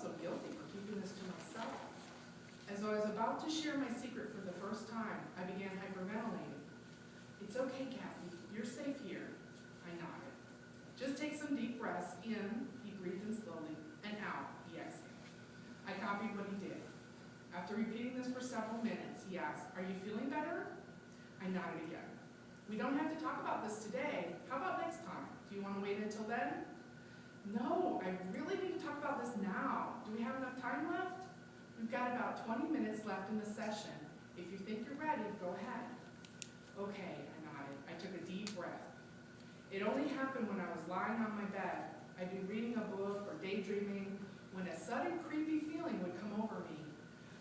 so guilty for keeping this to myself. As I was about to share my secret for the first time, I began hyperventilating. "It's okay, Kathy. You're safe here." I nodded. "Just take some deep breaths in," he breathed in slowly, "and out," he exhaled. I copied what he did. After repeating this for several minutes, he asked, "Are you feeling better?" I nodded again. "We don't have to talk about this today. How about next time? Do you want to wait until then?" "No, I really need to talk about this now. Do we have enough time left?" "We've got about 20 minutes left in the session. If you think you're ready, go ahead." "Okay," I nodded. I took a deep breath. It only happened when I was lying on my bed. I'd been reading a book or daydreaming when a sudden creepy feeling would come over me.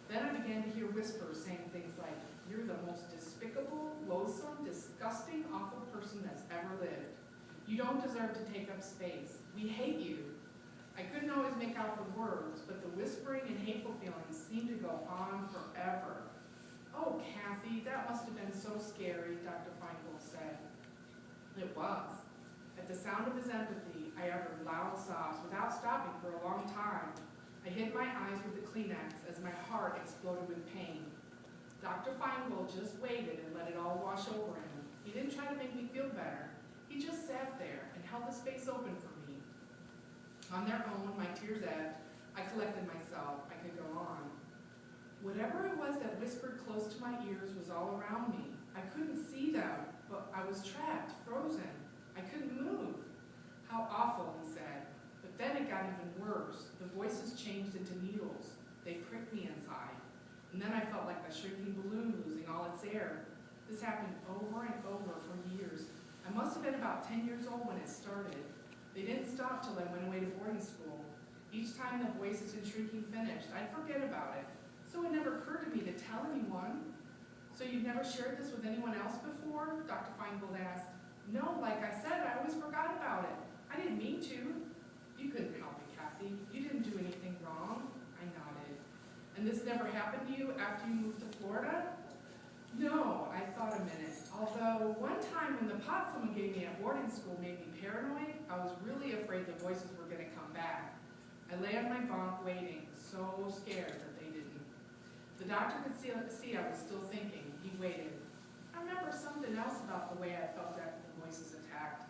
Then I began to hear whispers saying things like, "You're the most despicable, loathsome, disgusting, awful person that's ever lived. You don't deserve to take up space. We hate you." I couldn't always make out the words, but the whispering and hateful feelings seemed to go on forever. "Oh, Kathy, that must have been so scary," Dr. Feingold said. It was. At the sound of his empathy, I uttered loud sobs without stopping for a long time. I hid my eyes with the Kleenex as my heart exploded with pain. Dr. Feingold just waited and let it all wash over him. He didn't try to make me feel better. He just sat there and held the space open for me. On their own, my tears ebbed. I collected myself. I could go on. Whatever it was that whispered close to my ears was all around me. I couldn't see them, but I was trapped, frozen. I couldn't move. "How awful," he said. But then it got even worse. The voices changed into needles. They pricked me inside. And then I felt like a shrinking balloon losing all its air. This happened over and over for years. I must have been about 10 years old when it started. They didn't stop till I went away to boarding school. Each time the voices and shrieking finished, I'd forget about it. So it never occurred to me to tell anyone. "So you've never shared this with anyone else before?" Dr. Feingold asked. "No, like I said, I always forgot about it. I didn't mean to." "You couldn't help it, Kathy. You didn't do anything wrong." I nodded. "And this never happened to you after you moved to Florida?" "No," I thought a minute. "Although one time when the pot someone gave me at boarding school made me paranoid, I was really afraid the voices were going to come back. I lay on my bunk waiting, so scared that they didn't." The doctor could see I was still thinking. He waited. "I remember something else about the way I felt after the voices attacked.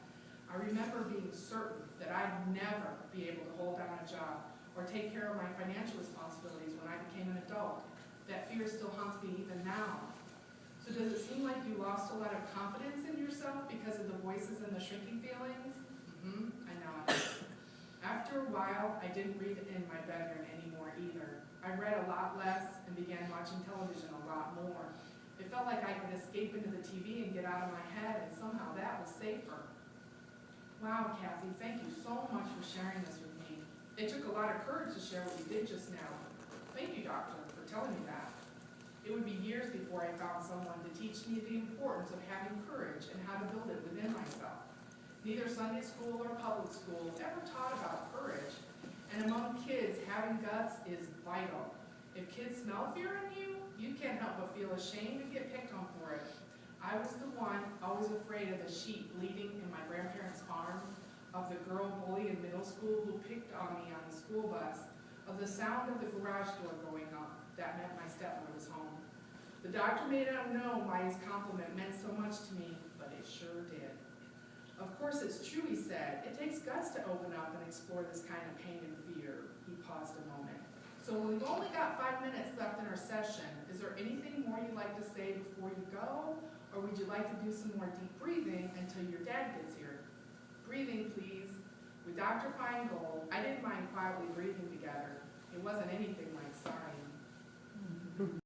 I remember being certain that I'd never be able to hold down a job or take care of my financial responsibilities when I became an adult. That fear still haunts me even now." "So does it seem like you lost a lot of confidence in yourself because of the voices and the shrinking feelings?" I nodded. After a while, I didn't read in my bedroom anymore either. I read a lot less and began watching television a lot more. It felt like I could escape into the TV and get out of my head, and somehow that was safer. "Wow, Kathy, thank you so much for sharing this with me. It took a lot of courage to share what you did just now." "Thank you, doctor, for telling me that." It would be years before I found someone to teach me the importance of having courage and how to build it within myself. Neither Sunday school or public school ever taught about courage, and among kids, having guts is vital. If kids smell fear in you, you can't help but feel ashamed and get picked on for it. I was the one always afraid of the sheep bleating in my grandparents' farm, of the girl bully in middle school who picked on me on the school bus, of the sound of the garage door going up. That meant my stepmother was home. The doctor may not know why his compliment meant so much to me, but it sure did. "Of course it's true," he said. "It takes guts to open up and explore this kind of pain and fear." He paused a moment. "So we've only got 5 minutes left in our session. Is there anything more you'd like to say before you go? Or would you like to do some more deep breathing until your dad gets here?" "Breathing, please." With Dr. Feingold, I didn't mind quietly breathing together. It wasn't anything like sighing.